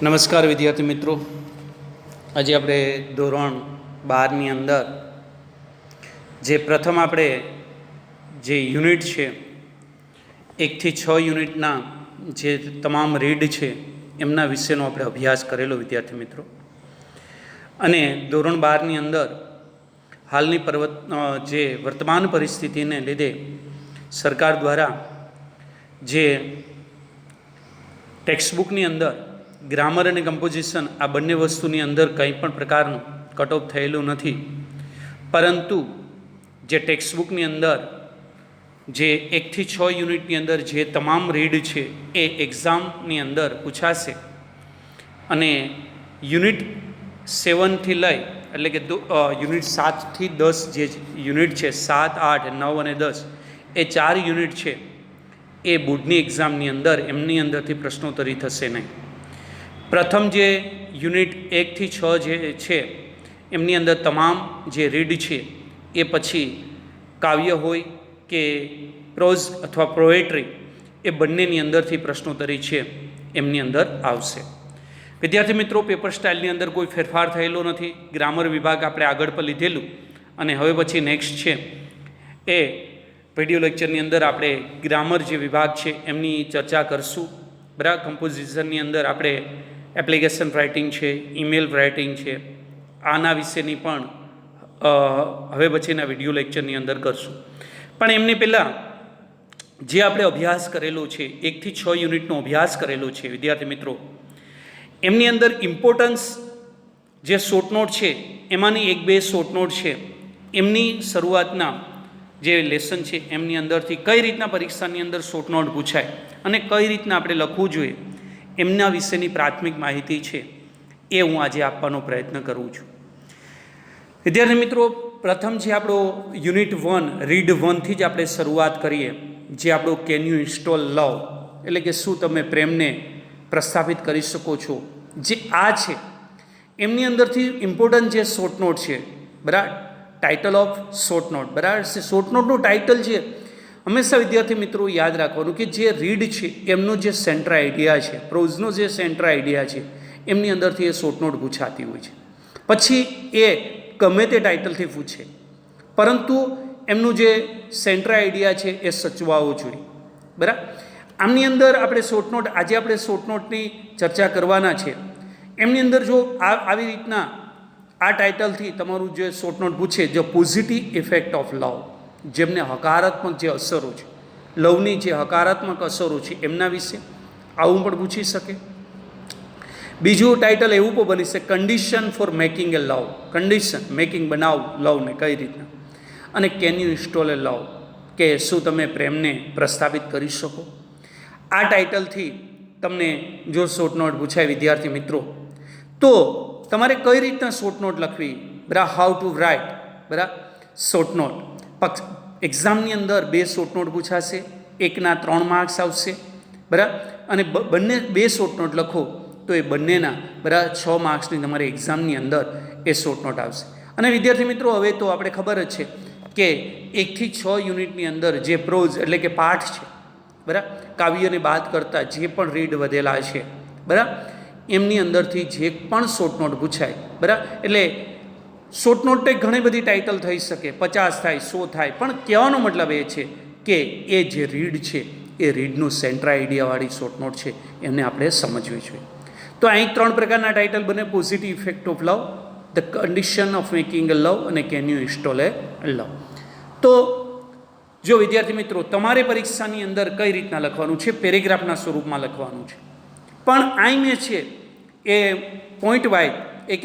નમસ્કાર વિદ્યાર્થી મિત્રો, આજે આપણે ધોરણ 12ની અંદર જે પ્રથમ આપણે જે યુનિટ છે 1 થી 6 યુનિટના જે તમામ રીડ છે એમના વિશેનો આપણે અભ્યાસ કરેલો વિદ્યાર્થી મિત્રો. અને ધોરણ 12ની અંદર હાલની જે વર્તમાન પરિસ્થિતિને લીધે સરકાર દ્વારા જે ટેક્સ્ટબુકની અંદર ગ્રામર અને કમ્પોઝિશન આ બંને વસ્તુની અંદર કંઈ પણ પ્રકારનું કટ ઓફ થયેલું નથી, પરંતુ જે ટેક્સ્ટબુકની અંદર જે 1 થી 6 યુનિટની અંદર જે તમામ રીડ છે એ એક્ઝામની અંદર પૂછાશે. અને યુનિટ 7થી લઈ એટલે કે યુનિટ 7 થી 10 જે યુનિટ છે 7, 8, 9 અને 10 એ 4 યુનિટ છે એ બોર્ડની એક્ઝામની અંદર એમની અંદરથી પ્રશ્નોત્તરી થશે નહીં. પ્રથમ જે યુનિટ 1 થી 6 જે છે એમની અંદર તમામ જે રીડ છે એ પછી કાવ્ય હોય કે પ્રોઝ અથવા પોએટ્રી એ બંનેની અંદરથી પ્રશ્નોત્તરી છે એમની અંદર આવશે. વિદ્યાર્થી મિત્રો, પેપર સ્ટાઇલની અંદર કોઈ ફેરફાર થયેલો નથી. ગ્રામર વિભાગ આપણે આગળ પર લીધેલું અને હવે પછી નેક્સ્ટ છે એ વિડીયો લેક્ચરની અંદર આપણે ગ્રામર જે વિભાગ છે એમની ચર્ચા કરશું. બરાબર. કમ્પોઝિશનની અંદર આપણે એપ્લિકેશન રાઇટિંગ છે, ઈમેલ રાઇટિંગ છે, આના વિશેની પણ હવે પછીના વિડીયો લેક્ચરની અંદર કરશું. પણ એમની પહેલાં જે આપણે અભ્યાસ કરેલો છે 1 થી 6 યુનિટનો અભ્યાસ કરેલો છે વિદ્યાર્થી મિત્રો, એમની અંદર ઇમ્પોર્ટન્સ જે શોર્ટ નોટ છે એમાંની 1-2 શોર્ટ નોટ છે એમની શરૂઆતના જે લેસન છે એમની અંદરથી કઈ રીતના પરીક્ષાની અંદર શોર્ટ નોટ પૂછાય અને કઈ રીતના આપણે લખવું જોઈએ એમના વિશેની પ્રાથમિક માહિતી છે એ હું આજે આપવાનો પ્રયત્ન કરું છું. વિદ્યાર્થી મિત્રો, પ્રથમ જે આપણો યુનિટ 1 રીડ 1થી જ આપણે શરૂઆત કરીએ, જે આપણો કેન યુ ઇન્સ્ટોલ લવ એટલે કે શું તમે પ્રેમને પ્રસ્થાપિત કરી શકો છો, જે આ છે એમની અંદરથી ઇમ્પોર્ટન્ટ જે શોર્ટ નોટ છે. બરાબર. Title of short note. બરાબર છે. શોર્ટ નોટનું ટાઇટલ છે હંમેશા વિદ્યાર્થી મિત્રો યાદ રાખવાનું કે જે રીડ છે એમનો જે સેન્ટર આઈડિયા છે, પ્રોઝનો જે સેન્ટર આઈડિયા છે એમની અંદરથી એ શોર્ટ નોટ પૂછાતી હોય છે. પછી એ ગમે તે ટાઇટલથી પૂછે, પરંતુ એમનું જે સેન્ટર આઈડિયા છે એ સચવાવો જોઈએ. બરાબર. આમની અંદર આપણે શોર્ટ નોટ આજે આપણે શોર્ટ નોટની ચર્ચા કરવાના છે. એમની અંદર જો આવી રીતના આ ટાઇટલથી તમારું જે શોર્ટ નોટ પૂછે, જે પોઝિટિવ ઇફેક્ટ ઓફ લવ, જેમને હકારાત્મક જે અસરો છે, લવની જે હકારાત્મક અસરો છે એમના વિશે આવું પણ પૂછી શકે. બીજું ટાઇટલ એવું પણ બની શકે condition for making a love, condition making બનાવવું લવને કઈ રીતના. અને કેન યુ ઇન્સ્ટોલ એ લવ કે શું તમે પ્રેમને પ્રસ્થાપિત કરી શકો. આ ટાઇટલથી તમને જો શોર્ટ નોટ પૂછાય વિદ્યાર્થી મિત્રો, તો તમારે કઈ રીતના શોર્ટ નોટ લખવી, બરાબર, હાઉ ટુ રાઇટ, બરાબર, શોર્ટ નોટ. એક્ઝામની અંદર 2 શોર્ટ નોટ પૂછાશે, એકના 3 માર્ક્સ આવશે. બરાબર. અને બંને 2 શોર્ટ નોટ લખો તો એ બંનેના બરાબર 6 માર્ક્સની તમારી એક્ઝામની અંદર એ શોર્ટ નોટ આવશે. અને વિદ્યાર્થી મિત્રો, હવે તો આપણે ખબર જ છે કે 1 થી 6 યુનિટની અંદર જે પ્રોઝ એટલે કે પાઠ છે, બરાબર, કાવ્યને બાદ કરતાં જે પણ રીડ વધેલા છે, બરાબર, એમની અંદરથી જે પણ શોર્ટ નોટ પૂછાય, બરાબર. એટલે શોર્ટ નોટ ઘણી બધી ટાઇટલ થઈ શકે, 50 થાય, 100 થાય, પણ કહેવાનો મતલબ એ છે કે એ જે રીડ છે એ રીડનું સેન્ટર આઈડિયાવાળી શોર્ટ નોટ છે એને આપણે સમજવી જોઈએ. તો અહીં 3 પ્રકારના ટાઇટલ બને: positive effect of love, the condition of making a love અને can you install a love. તો જો વિદ્યાર્થી મિત્રો તમારે પરીક્ષાની અંદર કઈ રીતના લખવાનું છે, પેરેગ્રાફના સ્વરૂપમાં લખવાનું છે. પણ અહીં મેં છે એ પોઈન્ટ વાઇઝ એક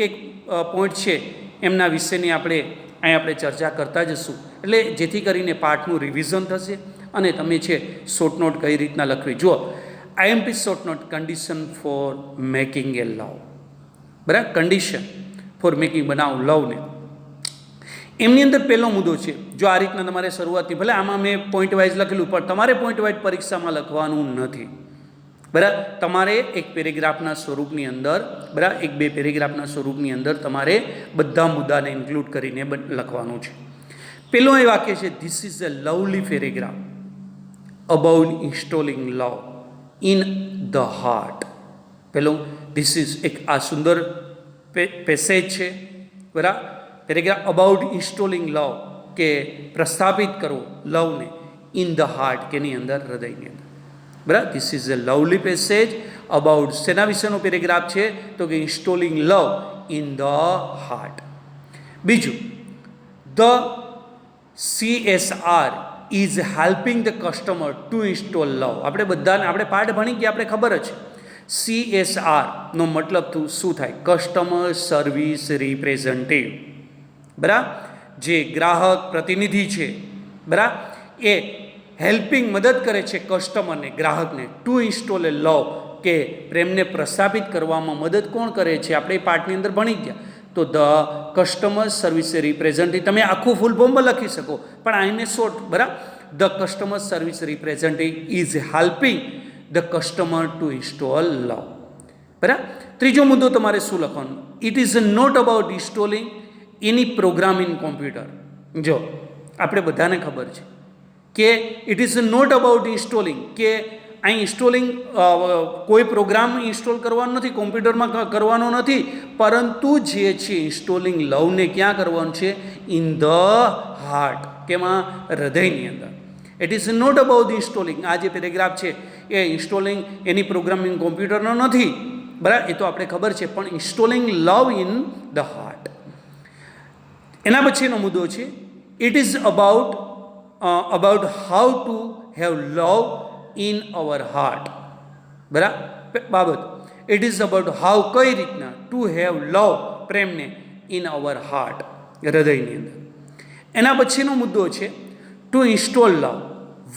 પોઈન્ટ છે એમના વિશેની આપણે ચર્ચા કરતા જશું, એટલે જેથી કરીને પાઠનું રિવિઝન થશે અને તમે છે શોર્ટ નોટ કઈ રીતના લખવી. જુઓ, IMP short note condition for making a love, બરાબર, કન્ડિશન ફોર મેકિંગ બનાવો લવને. એમની અંદર પહેલો મુદ્દો છે, જો આ રીતના તમારે શરૂઆતથી, ભલે આમાં મેં પોઈન્ટ વાઇઝ લખેલું પણ તમારે પોઈન્ટ વાઇઝ પરીક્ષામાં લખવાનું નથી. બરાબર. તમારે એક પેરેગ્રાફના સ્વરૂપની અંદર, બરાબર, 1-2 પેરેગ્રાફના સ્વરૂપની અંદર તમારે બધા મુદ્દાને ઇન્ક્લુડ કરીને લખવાનું છે. પહેલું એ વાક્ય છે, this is a lovely paragraph about installing love in the heart. પેલું ધીસ ઇઝ એક આ સુંદર પેસેજ છે, બરાબર. પેરેગ્રાફ અબાઉટ ઇન્સ્ટોલિંગ લવ, કે પ્રસ્થાપિત કરવો લવને ઇન ધ હાર્ટ, કેની અંદર, હૃદયની અંદર, બરાબર. This is a lovely passage about, શેના વિશેનો પેરેગ્રાફ છે તો કે installing love in the heart. બીજું, the CSR is helping the customer to install love. આપણે બધાને, આપણે પાઠ ભણી ગયા, આપણે ખબર જ છે. CSR નો મતલબ શું થાય? કસ્ટમર સર્વિસ રિપ્રેઝેન્ટેટિવ, બરાબર. જે ગ્રાહક પ્રતિનિધિ છે, બરાબર, એ હેલ્પિંગ, મદદ કરે છે કસ્ટમરને, ગ્રાહકને, ટુ ઇન્સ્ટોલ એ લવ, કે પ્રેમને પ્રસ્થાપિત કરવામાં મદદ કોણ કરે છે? આપણે એ પાઠની અંદર ભણી ગયા. તો ધ કસ્ટમર સર્વિસ રિપ્રેઝેન્ટેટિવ, તમે આખું ફૂલ ફોર્મમાં લખી શકો, પણ આઈને શોર્ટ, બરાબર. The customer service representative is helping the customer to install love, બરાબર. ત્રીજો મુદ્દો તમારે શું લખવાનું? It is not about installing any program in computer. જો આપણે બધાને ખબર છે કે it is not about installing, કે અહીં ઇન્સ્ટોલિંગ કોઈ પ્રોગ્રામ ઇન્સ્ટોલ કરવાનો નથી, કોમ્પ્યુટરમાં કરવાનો નથી, પરંતુ જે છે ઇન્સ્ટોલિંગ લવને ક્યાં કરવાનું છે? ઇન ધ હાર્ટ, કેમાં? હૃદયની અંદર. It is not about installing, આ જે પેરેગ્રાફ છે એ ઇન્સ્ટોલિંગ એની પ્રોગ્રામિંગ કોમ્પ્યુટરનો નથી, બરાબર, એ તો આપણે ખબર છે, પણ installing love in the heart. એના પછીનો મુદ્દો છે it is about how to have love in our heart, બરાબર, બાબત. ઇટ ઇઝ અબાઉટ હાઉ, કઈ રીતના, ટુ હેવ લવ, પ્રેમને, ઇન અવર હાર્ટ, હૃદયની અંદર. એના પછીનો મુદ્દો છે to install love,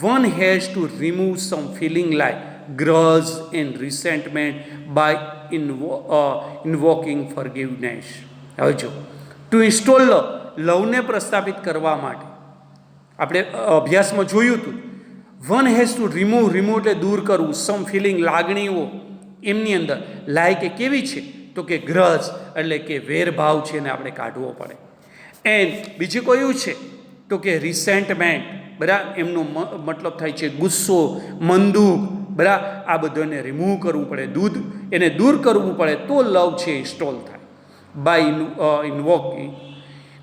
one has to remove some feeling like grudge and resentment by invoking forgiveness. હવે જો, ટુ ઇન્સ્ટોલ લવ, લવને પ્રસ્થાપિત કરવા માટે આપણે અભ્યાસમાં જોયું હતું. વન હેઝ ટુ રિમૂવ એટલે દૂર કરવું, સમ ફિલિંગ, લાગણીઓ એમની અંદર, લાઈક એ કેવી છે તો કે ગ્રજ, એટલે કે વેરભાવ છે એને આપણે કાઢવો પડે. એન્ડ બીજું કયું છે તો કે રિસેન્ટમેન્ટ, બરાબર, એમનો મતલબ થાય છે ગુસ્સો, મનદુખ, બરાબર, આ બધું એને રિમૂવ કરવું પડે, એને દૂર કરવું પડે, તો લવ છે ઇન્સ્ટોલ થાય. બાય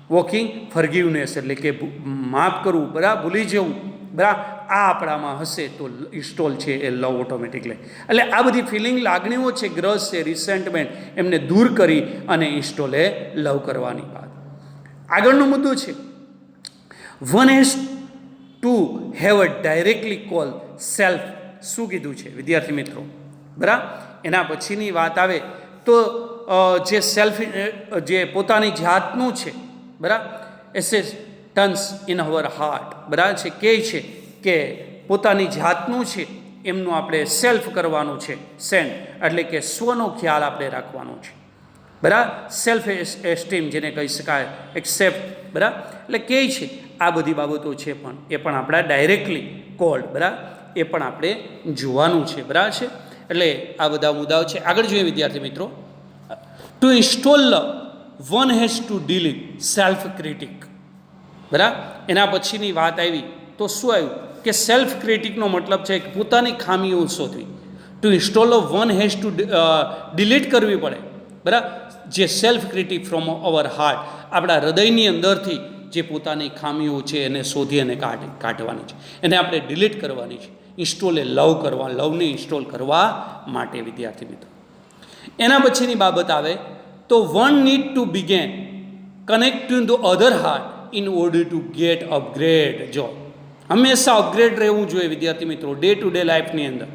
વોકિંગ ફોરગિવનેસ, એટલે કે માફ કરવું, બરાબર, ભૂલી જવું, બરાબર, આ આપણામાં હશે તો ઇન્સ્ટોલ છે એ લવ ઓટોમેટિકલી. એટલે આ બધી ફિલિંગ, લાગણીઓ છે, ગ્રજ છે, રિસેન્ટમેન્ટ, એમને દૂર કરી અને ઇન્સ્ટોલ એ લવ કરવાની વાત. આગળનો મુદ્દો છે one has to have a directly call self. શું કીધું છે વિદ્યાર્થી મિત્રો? બરાબર. એના પછીની વાત આવે તો જે સેલ્ફ, જે પોતાની જાતનું છે, બરાબર, એસેસ્ટન્સ ઇન અવર હાર્ટ, બરાબર છે, કે છે કે પોતાની જાતનું છે એમનું આપણે સેલ્ફ કરવાનું છે, સેન્ડ, એટલે કે સ્વનો ખ્યાલ આપણે રાખવાનો છે, બરાબર. સેલ્ફ એસ્ટીમ જેને કહી શકાય, એક્સેપ્ટ, બરાબર, એટલે કે છે આ બધી બાબતો છે, પણ એ પણ આપણા ડાયરેક્ટલી કોલ્ડ, બરાબર, એ પણ આપણે જોવાનું છે, બરાબર છે. એટલે આ બધા મુદ્દાઓ છે. આગળ જોઈએ વિદ્યાર્થી મિત્રો. To install love, one has to delete self critic, બરાબર. એના પછીની વાત આવી તો શું આવ્યું કે સેલ્ફ ક્રિટિકનો મતલબ છે કે પોતાની ખામીઓ શોધવી. To install love, one has to delete કરવી પડે, બરાબર, જે self critic from our heart, આપણા હૃદયની અંદરથી જે પોતાની ખામીઓ છે એને શોધી અને કાઢવાની છે, એને આપણે ડિલીટ કરવાની છે. ઇન્સ્ટોલ એ લવ કરવા, લવને ઇન્સ્ટોલ કરવા માટે વિદ્યાર્થી મિત્રો. એના પછીની બાબત આવે તો one need two began connecting to other heart in order to gate upgrade. જો હંમેશા અપગ્રેડ રહેવું જોઈએ વિદ્યાર્થી મિત્રો ડે ટુ ડે લાઈફની અંદર.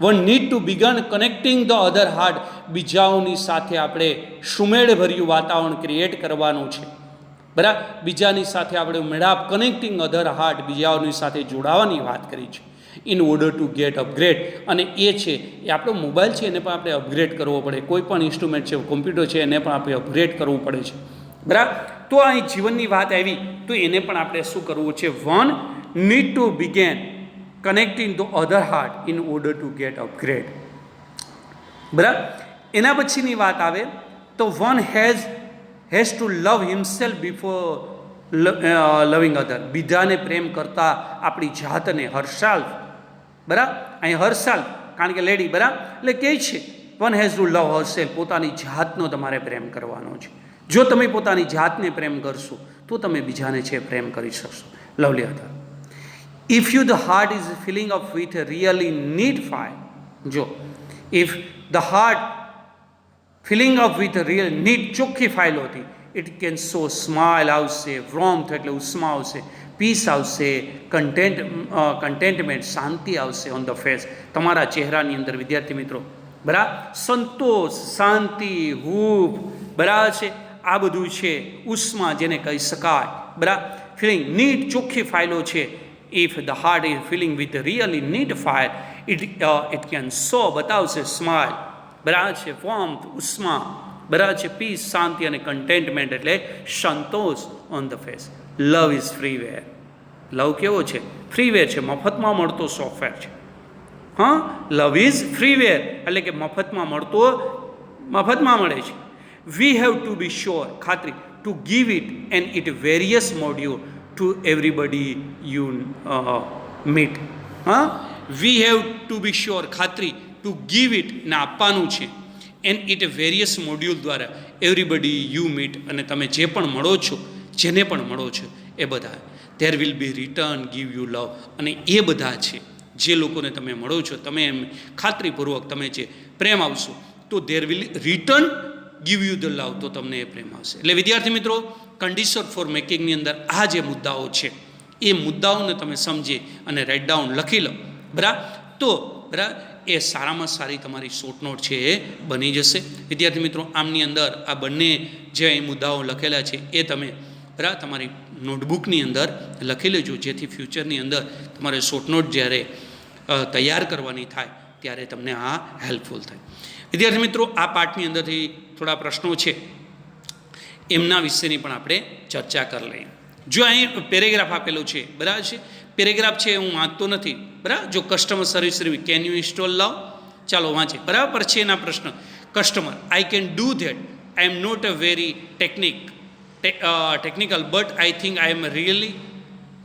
One need to begin connecting the other heart, બીજાઓની સાથે આપણે સુમેળભર્યું વાતાવરણ ક્રિએટ કરવાનું છે, બરાબર. બીજાની સાથે આપણે મેળાપ, કનેક્ટિંગ અધર હાર્ટ, બીજાઓની સાથે જોડાવાની વાત કરી છે. In order to gate upgrade, અને એ છે એ આપણો મોબાઈલ છે એને પણ આપણે અપગ્રેડ કરવો પડે, કોઈ પણ ઇન્સ્ટ્રુમેન્ટ છે, કોમ્પ્યુટર છે, એને પણ આપણે અપગ્રેડ કરવું પડે છે, બરાબર. તો અહીં જીવનની વાત આવી તો એને પણ આપણે શું કરવું છે? One need two began connecting the other heart in order to gate upgrade, બરાબર. એના પછીની વાત આવે તો one has two love himself before લવિંગ અધર, બીજાને પ્રેમ કરતા આપણી જાતને હરસાલ, બરાબર, અહીં હરસાલ, કારણ કે લેડી, બરાબર, એટલે કહે છે one has two love herself. પોતાની જાતનો તમારે પ્રેમ કરવાનો છે. જો તમે પોતાની જાતને પ્રેમ કરશો તો તમે બીજાને છે પ્રેમ કરી શકશો. લવલી હતા. If you the heart is filling up with really need fire. જો if the heart filling up with real need, ચોખ્ખી ફાઇલ હતી, ઇટ કેન સો સ્માઇલ આવશે, વોર્મથ એટલે ઉષ્મા આવશે, પીસ આવશે, કન્ટેન્ટમેન્ટ શાંતિ આવશે ઓન ધ ફેસ, તમારા ચહેરાની અંદર. વિદ્યાર્થી મિત્રો બરાબર, સંતોષ, શાંતિ, હૂફ બરાબર છે, આ બધું છે ઉષ્મા જેને કહી શકાય. બરાબર, ફિલિંગ નીડ ચોખ્ખી ફાઇલો છે. If the heart is filling with really need fire, it can so બતાવશે સ્માઇલ, બરાબર છે, વોર્મથ ઉષ્મા, બરાબર છે, પીસ શાંતિ અને કન્ટેન્ટમેન્ટ એટલે સંતોષ on the face. Love is freeware. Love કેવો છે? ફ્રીવેર છે, મફતમાં મળતો સોફ્ટવેર છે. હા, લવ ઇઝ ફ્રીવેર એટલે કે મફતમાં મળે છે. We have to be sure, ખાતરી, to give it and it various module to everybody you meet. હા, we have to be sure, ખાતરી, ટુ ગીવ ઇટ ને આપવાનું છે, એન્ડ ઇટ વેરિયસ મોડ્યુલ દ્વારા એવરીબડી યુ મીટ અને તમે જે પણ મળો છો, જેને પણ મળો છો એ બધા. There will be return give you love, અને એ બધા છે જે લોકોને તમે મળો છો, તમે એમ ખાતરીપૂર્વક તમે જે પ્રેમ આવશો તો there will return give you the love, તો તમને એ પ્રેમ આવશે. એટલે વિદ્યાર્થી મિત્રો, કન્ડિશન ફોર મેકિંગની અંદર આ જે મુદ્દાઓ છે એ મુદ્દાઓને તમે સમજી અને રાઇટ ડાઉન લખી લો. બરાબર, તો બરાબર એ સારામાં સારી તમારી શોર્ટ નોટ છે એ બની જશે. વિદ્યાર્થી મિત્રો, આમની અંદર આ બંને જે અહીં મુદ્દાઓ લખેલા છે એ તમે બરાબર તમારી નોટબુકની અંદર લખી લેજો, જેથી ફ્યુચરની અંદર તમારે શોર્ટ નોટ જ્યારે તૈયાર કરવાની થાય ત્યારે તમને આ હેલ્પફુલ થાય. વિદ્યાર્થી મિત્રો, આ પાઠની અંદરથી થોડા પ્રશ્નો છે એમના વિશેની પણ આપણે ચર્ચા કરી લઈએ. જો અહીં પેરેગ્રાફ આપેલો છે, બરાબર છે, પેરેગ્રાફ છે હું વાંચતો નથી. બરાબર, જો customer service review, can you install love, ચાલો વાંચે. બરાબર છે એના પ્રશ્ન. Customer, I can do that, I am not a very technical, but I think I am really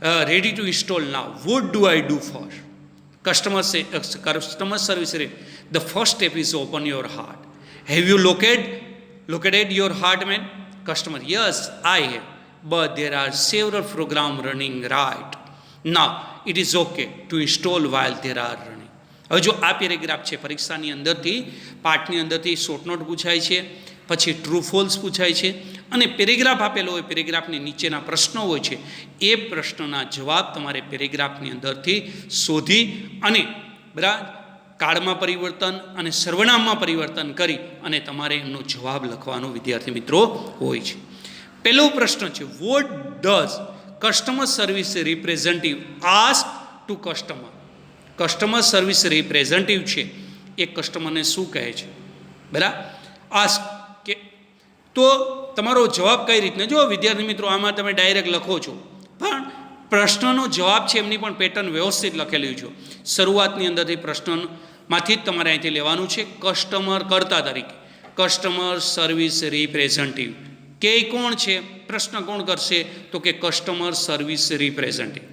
ready to install now. What do I do first? Customer service review. The first step is open your heart. Have you located your heart, man? Customer, yes, I have, but there are several programs running right now. It is okay to install while there are running. હવે જો આ paragraph છે પરીક્ષાની અંદરથી, પાઠની અંદરથી short note પૂછાય છે, પછી ટ્રુ ફોલ્સ પૂછાય છે, અને પેરેગ્રાફ આપેલો હોય, પેરેગ્રાફની નીચેના પ્રશ્નો હોય છે, એ પ્રશ્નના જવાબ તમારે પેરેગ્રાફની અંદરથી શોધી અને બરાબર કાળમાં પરિવર્તન અને સર્વનામમાં પરિવર્તન કરી અને તમારે એમનો જવાબ લખવાનો વિદ્યાર્થી મિત્રો હોય છે. પહેલો પ્રશ્ન છે, what does customer service representative ask to customer. Customer service representative છે એ કસ્ટમરને શું કહે છે? બરાબર, આસ્ક કે તો તમારો જવાબ કઈ રીતના? જો વિદ્યાર્થી મિત્રો, આમાં તમે ડાયરેક્ટ લખો છો, પણ પ્રશ્નનો જવાબ છે એમની પણ પેટર્ન વ્યવસ્થિત લખેલી છે. શરૂઆતની અંદરથી પ્રશ્નમાંથી જ તમારે અહીંથી લેવાનું છે. કસ્ટમર કર્તા તરીકે, કસ્ટમર સર્વિસ રિપ્રેઝેન્ટેટિવ કે કોણ છે? પ્રશ્ન કોણ કરશે? તો કે કસ્ટમર સર્વિસ રિપ્રેઝેન્ટેટિવ.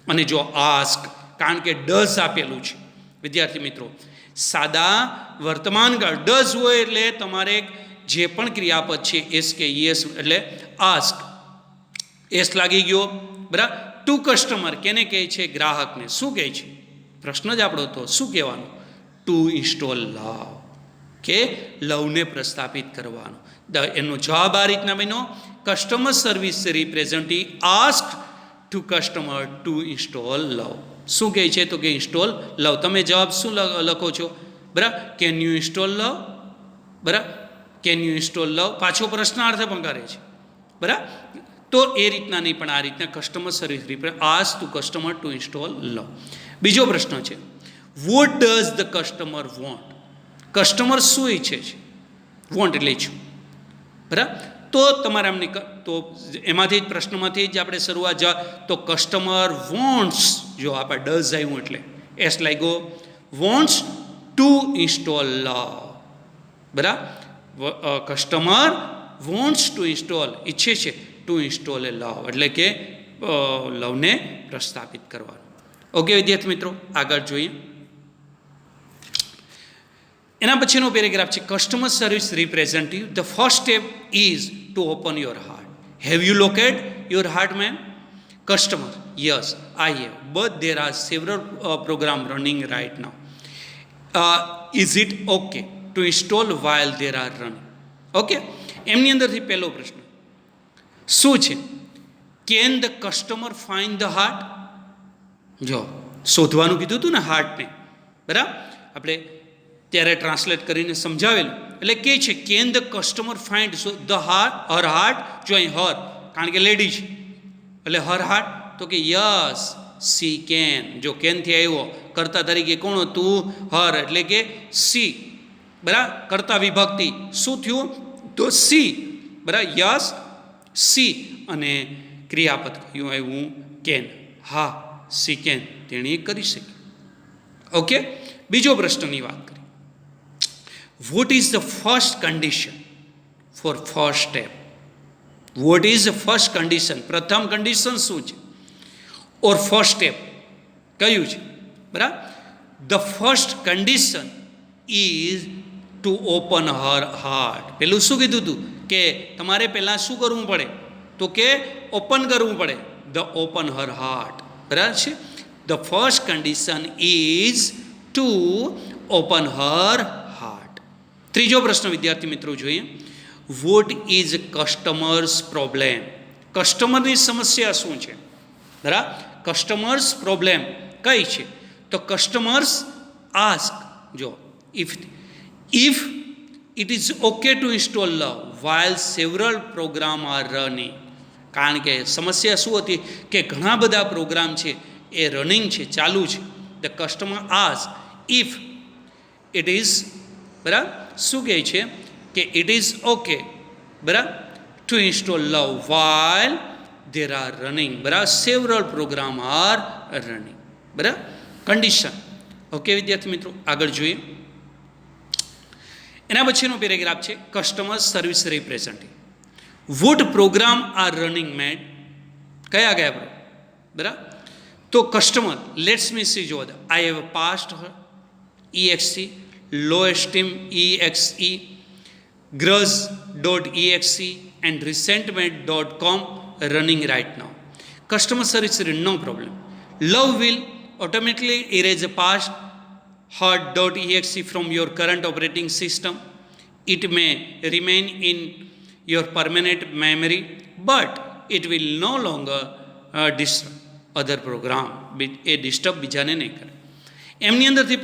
અને જો આસ્ક, કારણ કે ડઝ આપેલું છે વિદ્યાર્થી મિત્રો, સાદા વર્તમાનકાળ ડઝ હોય એટલે તમારે જે પણ ક્રિયાપદ છે એસ કે યસ એટલે આસ્ક, એસ લાગી ગયો. બરાબર, ટુ કસ્ટમર કેને કહે છે? ગ્રાહકને. શું કહે છે? પ્રશ્ન જ આપણો તો શું કહેવાનું? ટુ ઇન્સ્ટોલ લવ, કે લવને પ્રસ્થાપિત કરવાનો. એનો જવાબ આ રીતના બન્યો, customer service representative ask to customer to install love. શું કહે છે? તો કે ઇન્સ્ટોલ લવ. તમે જવાબ શું લખો છો? બરાબર, કેન યુ ઇન્સ્ટોલ લવ. બરાબર, કેન યુ ઇન્સ્ટોલ લવ, પાછો પ્રશ્નાર્થ પણ કરે છે. બરાબર, તો એ રીતના નહીં, પણ આ રીતના customer service ask to customer to install love. બીજો પ્રશ્ન છે, what does the customer want. Customer શું ઈચ્છે છે? વોન્ટ એટલે ઈચ્છું. બરાબર, તો તમારે આમની તો એમાંથી જ પ્રશ્નમાંથી જ આપણે શરૂઆત તો કસ્ટમર વોન્ટ્સ, જો આપણે ડઝ આવ્યું એટલે એસ લાગ્યો, વોન્ટ્સ ટુ ઇન્સ્ટોલ લવ. બરાબર, કસ્ટમર વોન્ટ્સ ટુ ઇન્સ્ટોલ, ઈચ્છે છે ટુ ઇન્સ્ટોલ એ લવ એટલે કે લવને પ્રસ્થાપિત કરવાનું. ઓકે વિદ્યાર્થી મિત્રો, આગળ જોઈએ. એના પછીનો પેરેગ્રાફ છે customer service representative the first step is to open your heart. Have you locate your heart man? Customer: yes I have, but there are several program running right now. Is it okay to install while there are running? Okay, એમની અંદરથી પહેલો પ્રશ્ન શું છે? Can the customer find the heart? જો શોધવાનું કીધું હતું ને હાર્ટને, બરાબર? આપણે ત્યારે ટ્રાન્સલેટ કરીને સમજાવેલું. એટલે કે છે can the customer find the heart, Har heart. જો અહીં હર, કારણ કે લેડી છે એટલે હર હાર્ટ, તો કે યસ સી કેન. જો કેનથી આવ્યો કર્તા તરીકે કોણ હતું? હર, એટલે કે સી, બરાબર? કર્તા વિભક્તિ શું થયું? તો સી, બરાબર? યસ સી, અને ક્રિયાપદ કયું આવ્યું? કેન. હા, સી કેન, તેણે કરી શકી. ઓકે, બીજો પ્રશ્નની વાત કરીએ. What is the first condition for first step? What is the first condition? પ્રથમ કન્ડિશન શું છે? ઓર ફર્સ્ટ સ્ટેપ કયું છે? બરાબર. The first condition is to open her heart. પેલું શું કીધું હતું? કે તમારે પહેલાં શું કરવું પડે? તો કે ઓપન કરવું પડે. ધ ઓપન હર હાર્ટ, બરાબર છે. The first condition is to open her heart. ત્રીજો પ્રશ્ન વિદ્યાર્થી મિત્રો જોઈએ. What is customer's problem? કસ્ટમરની સમસ્યા શું છે? બરાબર. કસ્ટમર્સ પ્રોબ્લેમ કઈ છે? તો કસ્ટમર્સ આસ્ક, જો if it is okay to install love while several program are running. કારણ કે સમસ્યા શું હતી? કે ઘણા બધા પ્રોગ્રામ છે એ રનિંગ છે, ચાલુ છે. The customer ask if it is, બરાબર, શું કહે છે? કે ઇટ ઇઝ ઓકે, બરાબર, to install love while there are running, બરાબર, સેવરલ પ્રોગ્રામ આર રનિંગ, બરાબર. કન્ડિશન. ઓકે વિદ્યાર્થી મિત્રો, આગળ જોઈએ. એના પછીનો પેરેગ્રાફ છે customer service representative. What program are running made? કયા કયા? બરાબર. તો કસ્ટમર, લેટ્સ મી સી, જો I have passed EXE, low esteem EXE, grudge.exe and resentment.com running right now. Customer service, no problem. Love will automatically erase the past hurt.exe from your current operating system. It may remain in your permanent memory, but it will no longer disturb other program. A disturb બીજાને નહીં કરે. એમની અંદરથી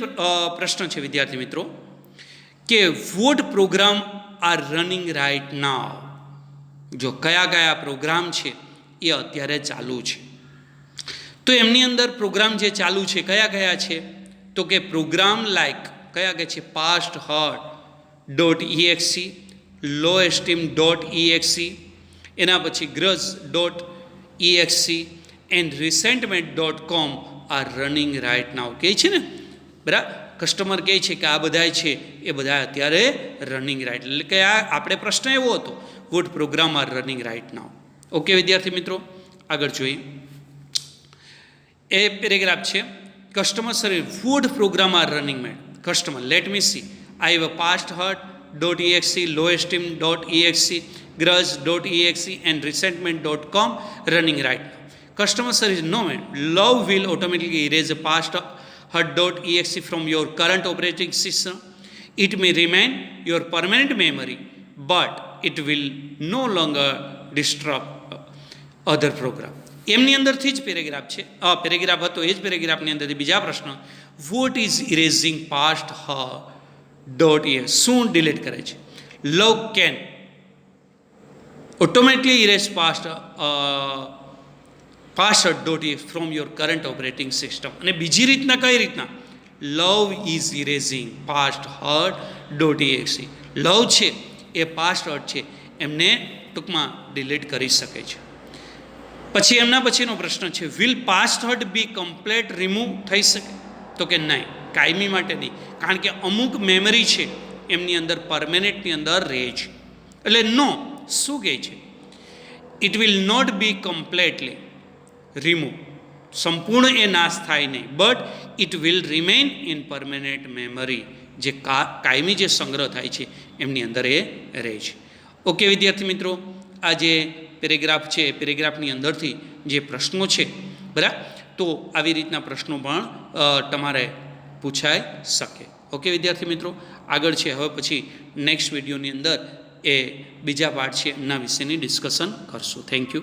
પ્રશ્ન છે વિદ્યાર્થી મિત્રો કે what program are running right now? જો કયા કયા પ્રોગ્રામ છે એ અત્યારે ચાલુ છે? તો એમની અંદર પ્રોગ્રામ જે ચાલુ છે કયા કયા છે? તો કે પ્રોગ્રામ લાઈક કયા કયા છે? પાસ્ટ hurt.exe, લો એસ્ટીમ.exe, એના પછી grudge.exe and resentment.com are running right now. કહે છે ને, બરાબર, કસ્ટમર કહે છે કે આ બધા છે એ બધા અત્યારે રનિંગ રાઇટ. એટલે કે આ આપણે પ્રશ્ન એવો હતો, what program are running right now. Okay વિદ્યાર્થી મિત્રો, આગળ જોઈએ. એ પેરેગ્રાફ છે customer service. What program are running made? Customer, let me see, I have passed hurt.exe, low esteem, grudge.exe and resentment.com running right now. Customer service, no man, love will automatically erase the past hurt.exe from your current operating system. It may remain your permanent memory, but it will no longer disturb other program. એમની અંદરથી જ paragraph છે, paragraph હતો એ જ પેરેગ્રાફની અંદરથી બીજા પ્રશ્ન, what is ઇરેઝિંગ past hurt.exe? શું ડિલીટ કરે છે? લવ can automatically erase password.exe from your current operating system. અને બીજી રીતના કઈ રીતના? Love is ઇરેઝિંગ past hurt.exe. લવ છે એ પાસ્ટ હર્ટ છે એમને ટૂંકમાં ડિલીટ કરી શકે છે. પછી એમના પછીનો પ્રશ્ન છે, will past hurt be complete remove થઈ શકે? તો કે નહીં, કાયમી માટે નહીં, કારણ કે અમુક મેમરી છે એમની અંદર પરમેનન્ટની અંદર રહે છે. એટલે નો, શું કહે છે? It will not be completely remove, સંપૂર્ણ એ નાશ થાય નહીં, but it will remain in permanent memory. જે કાયમી જે સંગ્રહ થાય છે એમની અંદર એ રહે છે. ઓકે વિદ્યાર્થી મિત્રો, આ જે પેરેગ્રાફ છે એ પેરેગ્રાફની અંદરથી જે પ્રશ્નો છે બરાબર, તો આવી રીતના પ્રશ્નો પણ તમારે પૂછાઈ શકે. ઓકે વિદ્યાર્થી મિત્રો, આગળ છે હવે પછી નેક્સ્ટ વિડીયોની અંદર એ બીજા પાર્ટ છે એમના વિશેની ડિસ્કશન કરશું. Thank you.